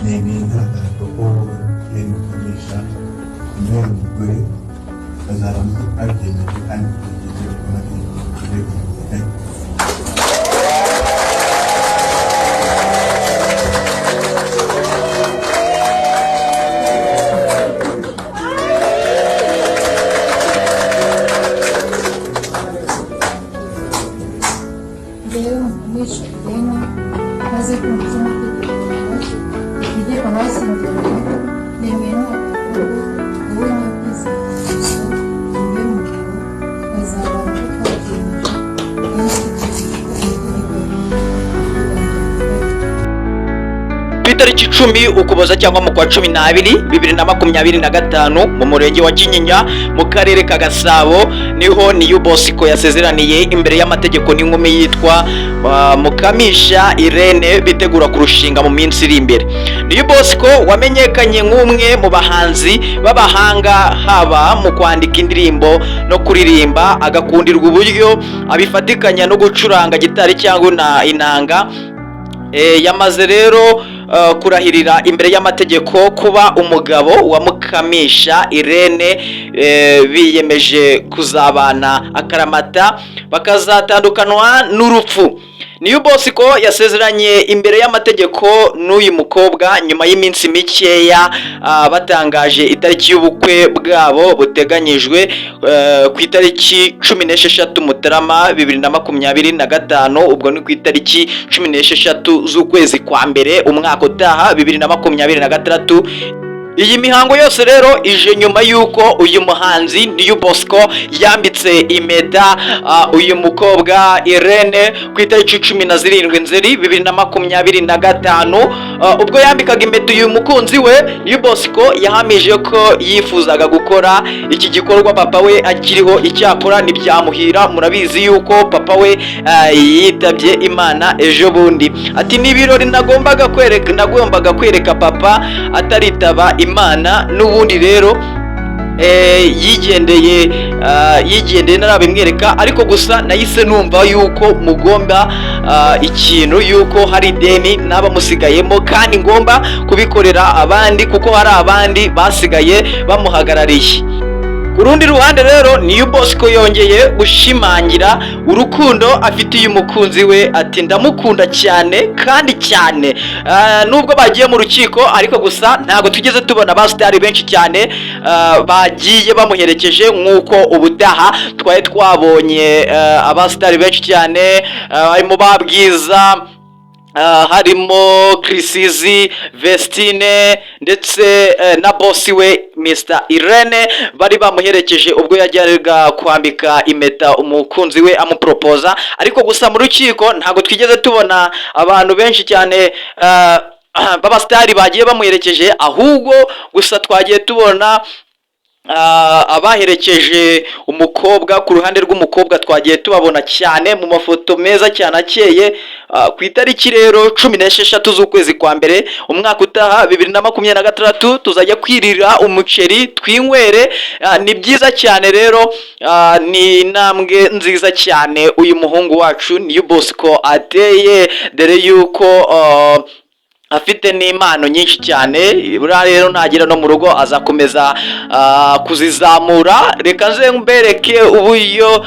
nemeye ntagaragaho yemukamisha imwe umugore bazaba babyemeje kandi kugeza ku mategeko y'ubuvuzi. Itariki 10 Ukuboza cyangwa mu kwa 12 2025 mu murenge wa Kinyinya mu karere ka Gasabo niho New Bosco yasezeraniye imbere y'amategeko n'inkumi yitwa Mukamisha Irene bitegura kurushinga mu minsi iri imbere. New Bosco wamenyekanye nk'umwe mu bahanzi b'abahanga haba mu kwandika indirimbo no kuririmba, agakundirwa uburyo abifatikanya no gucuranga gitari cyangwa inanga. Yamaze rero kurahirira imbere y'amategeko kuba umugabo wa Mukamisha Irene, biyemeje kuzabana akaramata bakazatandukanwa n'urupfu. New Bosco yasezeranye imbere y'amategeko n'uyu mukobwa nyuma y'iminsi mikeya batangaje itariki y'ubukwe bwabo buteganyijwe ku itariki 16 Mutarama 2025, ubwo ni ku itariki 16 z'ukwezi kwa mbere umwaka utaha 2026. Iyi mihango yose rero ije nyuma y'uko uyu muhanzi New Bosco yambitse impeta uyu mukobwa Irene ku itariki 17 Nzeri 2025. Ubwo yambikaga impeta uyu mukunzi we, New Bosco yahamije ko yifuzaga gukora iki gikorwa papa we akiriho, icyakora ntibyamuhira. Murabizi yuko papa we yitabye Imana ejo bundi. Ati n'ibirori nagombaga kwereka papa ataritaba Imana, n'ubundi rero yigendeye narabimwereka, ariko gusa nahise numva yuko mugomba ikintu yuko hari ideni naba musigayemo kandi ngomba kubikorera abandi kuko hari abandi basigaye bamuhagarariye. Ku rundi ruhande rero New Bosco yongeye gushimangira urukundo afitiye umukunzi we, ati ndamukunda cyane kandi cyane. Nubwo bagiye mu rukiko ariko gusa ntago tugeze tubona abasitari benshi cyane bagiye bamuherekeje nk'uko ubutaha twaye twabonye abasitari benshi cyane harimo Babwiza, harimo Krisizi, Vestine ndetse na bosi we Mr. Irene bari bamuherekeje ubwo yajyaga kwambika impeta umukunzi we amupropoza. Ariko gusa mu rukiko ntago twigeze tubona abantu benshi cyane b'abasitari bagiye bamuherekeje, ahubwo gusa twagiye tubona abaherekeje umukobwa. Ku ruhande rw'umukobwa twagiye tubabona cyane mu mafoto meza cyane akeye. Ku itariki rero 16 z'ukwezi kwa mbere umwaka utaha 2026 tuzajya kwirira umuceri twinywere. Ni byiza cyane rero, ni intambwe nziza cyane uyu muhungu wacu New Bosco ateye, dore yuko afite n'impano nyinshi cyane. Buriya rero ntagira no mu rugo azakomeza kuzizamura. Reka nze mbereke uburyo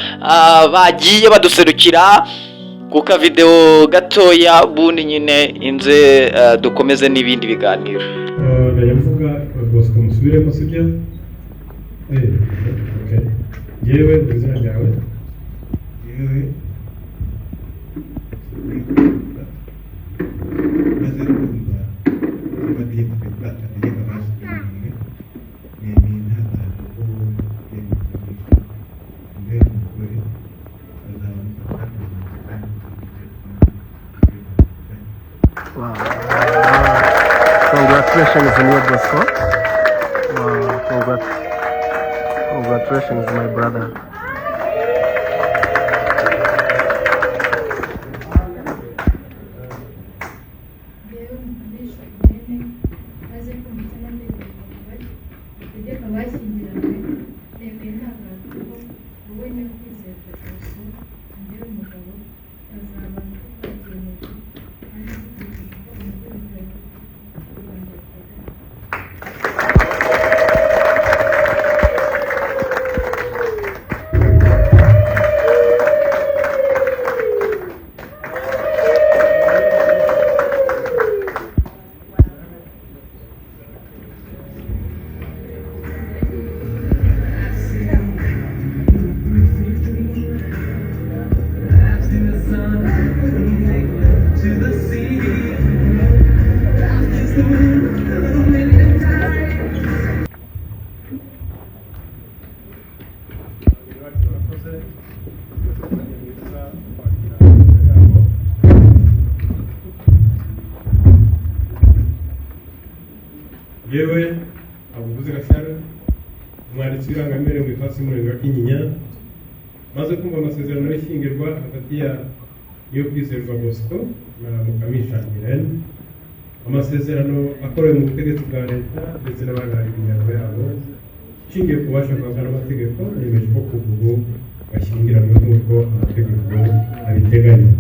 bagiye baduserukira ku ka video gatoya, bundi nyine inze dukomeze n'ibindi biganiro. Ndayavuga Bosco musubiremo sibyo? Okay. Yewe bizina ryawe? Yewe Wow. Congratulations, New Bosco. Wow. Congratulations, my brother. yewe abuvuze Gashara umwanditsi w'irangamimerere mu ifasi y'umurenge wa Kinyinya maze kumva amasezerano y'ishyingirwa hagati ya Niyokwizerwa Bosco na Mukamisha Irene, amasezerano akorewe mu butegetsi bwa leta ndetse n'abahagarariye imiryango yabo ishingiye ku bubasha bwa n'amategeko, yemeje ko kuva ubu bashyingiranwe nk'uko amategeko abiteganya.